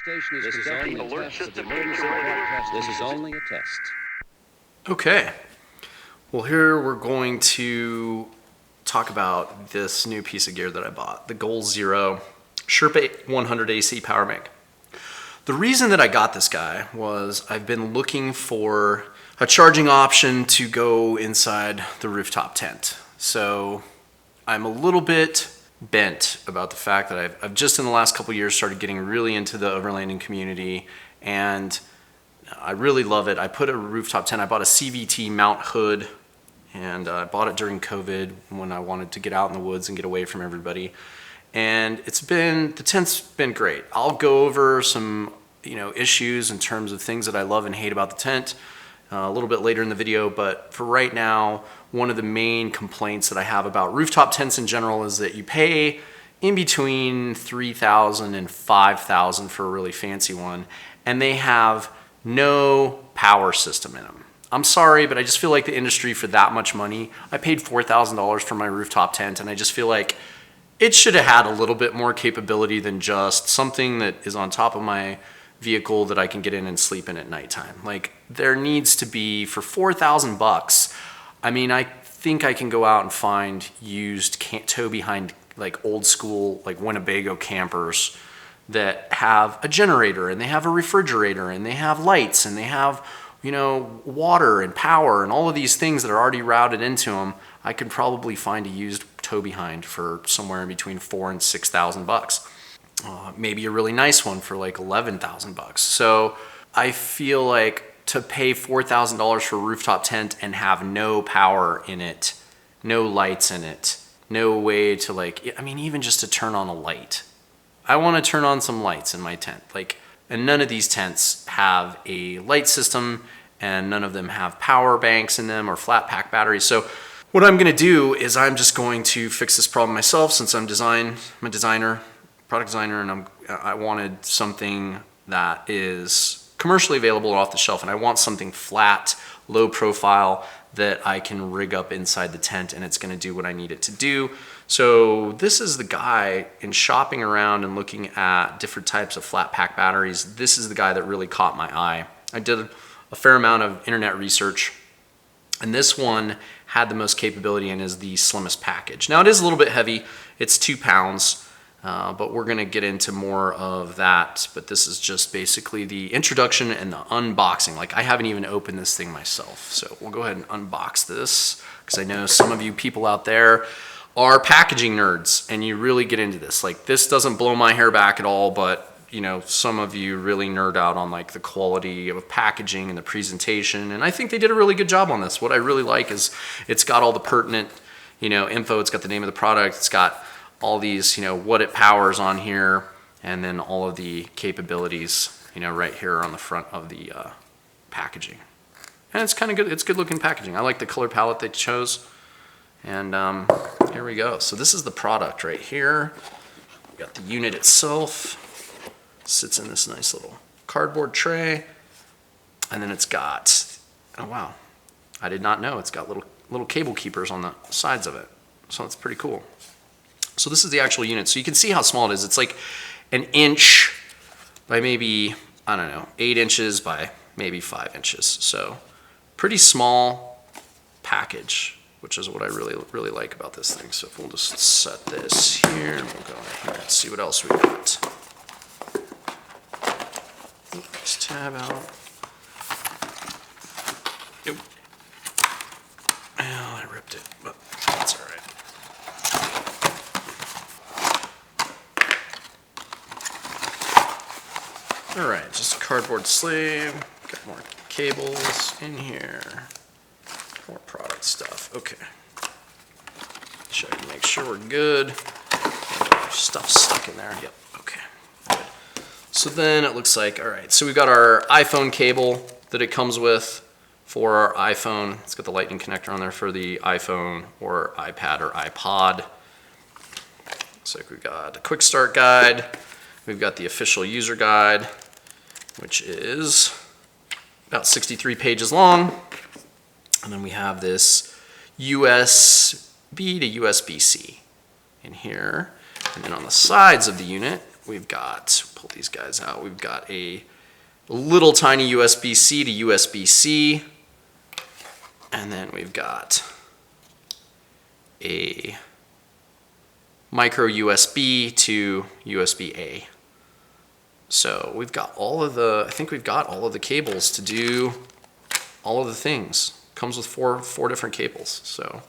station is conducting a test of the emergency broadcast. This is only a test. Okay. Well, here we're going to talk about this new piece of gear that I bought, the Goal Zero Sherpa 100 AC Powerbank. The reason that I got this guy was I've been looking for a charging option to go inside the rooftop tent. So I'm a little bit bent about the fact that I've just in the last couple years started getting really into the overlanding community, and I really love it. I put a rooftop tent, I bought a CVT mount hood, and I bought it during COVID when I wanted to get out in the woods and get away from everybody. And the tent's been great. I'll go over some issues in terms of things that I love and hate about the tent a little bit later in the video, but for right now, one of the main complaints that I have about rooftop tents in general is that you pay in between $3,000 and $5,000 for a really fancy one, and they have no power system in them. I'm sorry, but I just feel like the industry for that much money, I paid $4,000 for my rooftop tent, and I just feel like it should have had a little bit more capability than just something that is on top of my vehicle that I can get in and sleep in at nighttime. Like, there needs to be, for $4,000, I mean, I think I can go out and find used tow behind, like old school, like Winnebago campers that have a generator and they have a refrigerator and they have lights and they have, water and power and all of these things that are already routed into them. I could probably find a used tow behind for somewhere in between $4,000 and $6,000. Maybe a really nice one for like $11,000. So I feel like to pay $4,000 for a rooftop tent and have no power in it, no lights in it, no way to even just to turn on a light. I want to turn on some lights in my tent. And none of these tents have a light system, and none of them have power banks in them or flat pack batteries. So what I'm going to do is I'm just going to fix this problem myself, since I'm a designer, product designer, and I wanted something that is commercially available off the shelf, and I want something flat, low profile that I can rig up inside the tent, and it's going to do what I need it to do. So this is the guy, in shopping around and looking at different types of flat pack batteries, this is the guy that really caught my eye. I did a fair amount of internet research, and this one had the most capability and is the slimmest package. Now, it is a little bit heavy. It's 2 pounds. But we're going to get into more of that. But this is just basically the introduction and the unboxing. I haven't even opened this thing myself. So we'll go ahead and unbox this, because I know some of you people out there are packaging nerds and you really get into this. This doesn't blow my hair back at all, but some of you really nerd out on the quality of packaging and the presentation. And I think they did a really good job on this. What I really like is it's got all the pertinent, info. It's got the name of the product. It's got all these, what it powers on here, and then all of the capabilities, right here on the front of the packaging. And it's kind of good. It's good looking packaging. I like the color palette they chose. And here we go. So this is the product right here. We got the unit itself. Sits in this nice little cardboard tray. And then it's got, oh wow, I did not know, it's got little cable keepers on the sides of it. So it's pretty cool. So this is the actual unit. So you can see how small it is. It's like an inch by maybe, 8 inches by maybe 5 inches. So pretty small package, which is what I really, really like about this thing. So if we'll just set this here, and we'll go in here and see what else we got. This tab out. Nope. Oh, I ripped it, but that's all right. All right, just a cardboard sleeve. Got more cables in here. More product stuff. Okay. Check to make sure we're good. Stuff stuck in there. Yep. Okay. Good. So then it looks like, all right, so we've got our iPhone cable that it comes with for our iPhone. It's got the lightning connector on there for the iPhone or iPad or iPod. Looks like we've got a quick start guide. We've got the official user guide, which is about 63 pages long. And then we have this USB to USB-C in here. And then on the sides of the unit, we've got, pull these guys out, we've got a little tiny USB-C to USB-C, and then we've got a micro USB to USB-A. So we've got all of the, I think we've got all of the cables to do all of the things. Comes with four different cables. So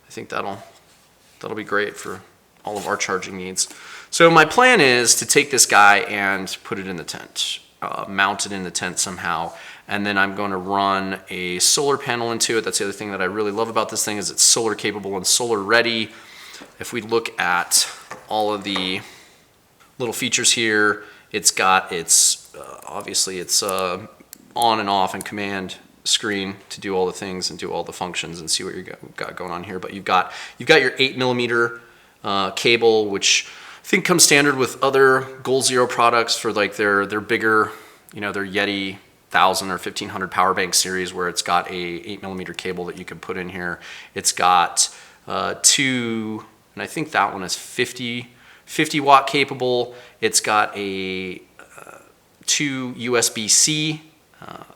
I think that'll be great for all of our charging needs. So my plan is to take this guy and put it in the tent, mount it in the tent somehow, and then I'm going to run a solar panel into it. That's the other thing that I really love about this thing is it's solar capable and solar ready. If we look at all of the little features here, it's got its, obviously it's on and off and command screen to do all the things and do all the functions and see what you got going on here. But you've got your 8mm cable, which I think comes standard with other Goal Zero products for like their bigger, their Yeti 1000 or 1500 Powerbank series, where it's got a 8mm cable that you can put in here. It's got two, and I think that one is 50 watt capable. It's got a two USB-C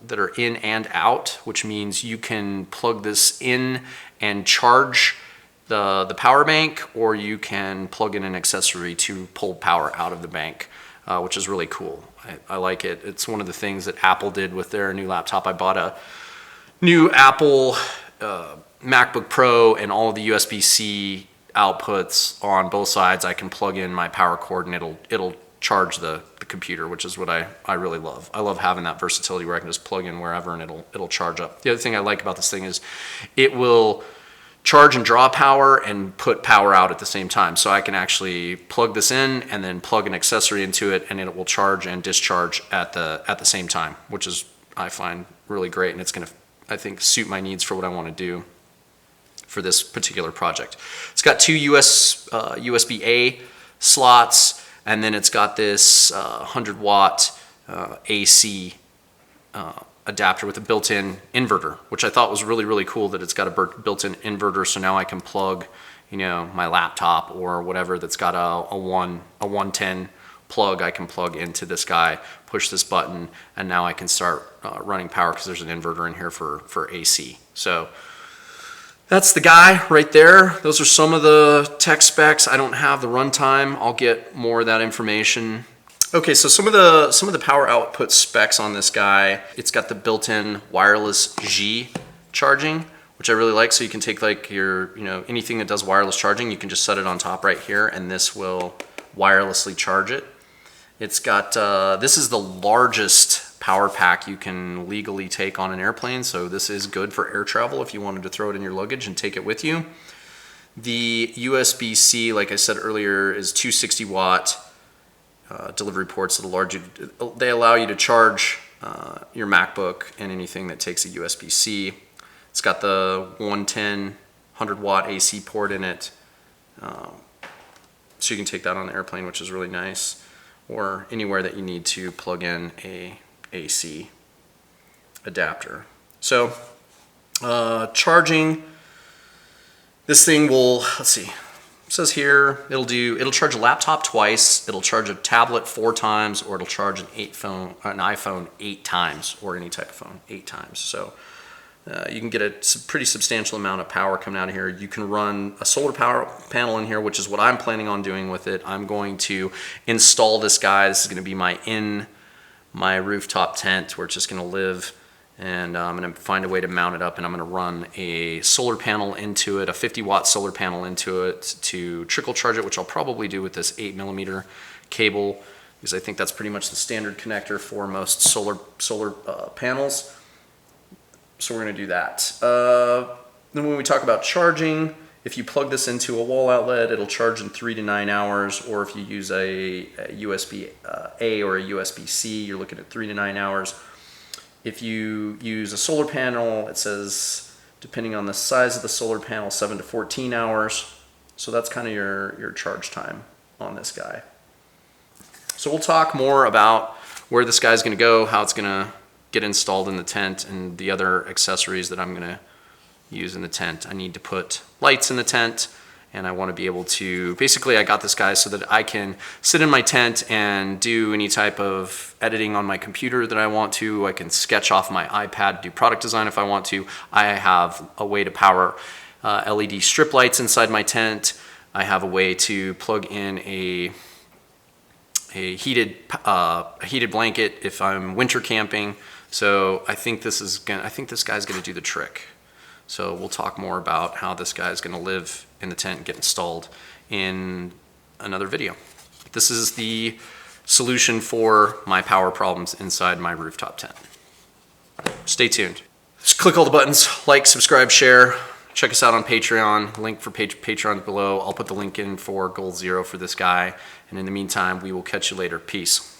that are in and out, which means you can plug this in and charge the power bank, or you can plug in an accessory to pull power out of the bank, which is really cool. I like it. It's one of the things that Apple did with their new laptop. I bought a new Apple MacBook Pro, and all of the USB-C outputs on both sides, I can plug in my power cord and it'll charge the computer, which is what I really love. I love having that versatility where I can just plug in wherever and it'll charge up. The other thing I like about this thing is it will charge and draw power and put power out at the same time. So I can actually plug this in and then plug an accessory into it, and it will charge and discharge at the same time, which is, I find, really great, and it's going to, I think, suit my needs for what I want to do for this particular project. It's got two USB-A slots, and then it's got this 100 watt AC adapter with a built-in inverter, which I thought was really, really cool that it's got a built-in inverter. So now I can plug, my laptop or whatever that's got a 110 plug. I can plug into this guy, push this button, and now I can start running power because there's an inverter in here for AC. So that's the guy right there. Those are some of the tech specs. I don't have the runtime. I'll get more of that information. Okay, so some of the power output specs on this guy. It's got the built-in wireless G charging, which I really like. So you can take like your, anything that does wireless charging, you can just set it on top right here, and this will wirelessly charge it. It's got, this is the largest power pack you can legally take on an airplane, so this is good for air travel if you wanted to throw it in your luggage and take it with you. The USB-C, like I said earlier, is 260 watt delivery ports that they allow you to charge your MacBook and anything that takes a USB-C. It's got the 110 100 watt AC port in it, so you can take that on the airplane, which is really nice, or anywhere that you need to plug in a AC adapter. So charging, this thing will, let's see, it says here it'll charge a laptop twice, it'll charge a tablet 4 times, or it'll charge an iPhone 8 times, or any type of phone 8 times. So you can get a pretty substantial amount of power coming out of here. You can run a solar power panel in here, which is what I'm planning on doing with it. I'm going to install this guy. This is going to be my rooftop tent where it's just going to live, and I'm going to find a way to mount it up, and I'm going to run a solar panel into it, a 50 watt solar panel into it to trickle charge it, which I'll probably do with this 8mm cable, because I think that's pretty much the standard connector for most solar panels. So we're going to do that. Then when we talk about charging, if you plug this into a wall outlet, it'll charge in 3 to 9 hours, or if you use a USB-A or a USB-C, you're looking at 3 to 9 hours. If you use a solar panel, it says, depending on the size of the solar panel, 7 to 14 hours. So that's kind of your charge time on this guy. So we'll talk more about where this guy's going to go, how it's going to get installed in the tent, and the other accessories that I'm going to use in the tent. I need to put lights in the tent, and I want to be able to, basically I got this guy so that I can sit in my tent and do any type of editing on my computer that I want to. I can sketch off my iPad, do product design if I want to. I have a way to power LED strip lights inside my tent. I have a way to plug in a heated blanket if I'm winter camping. So I think this guy's gonna do the trick. So we'll talk more about how this guy's gonna live in the tent and get installed in another video. This is the solution for my power problems inside my rooftop tent. Stay tuned. Just click all the buttons, like, subscribe, share. Check us out on Patreon. Link for Patreon below. I'll put the link in for Goal Zero for this guy. And in the meantime, we will catch you later. Peace.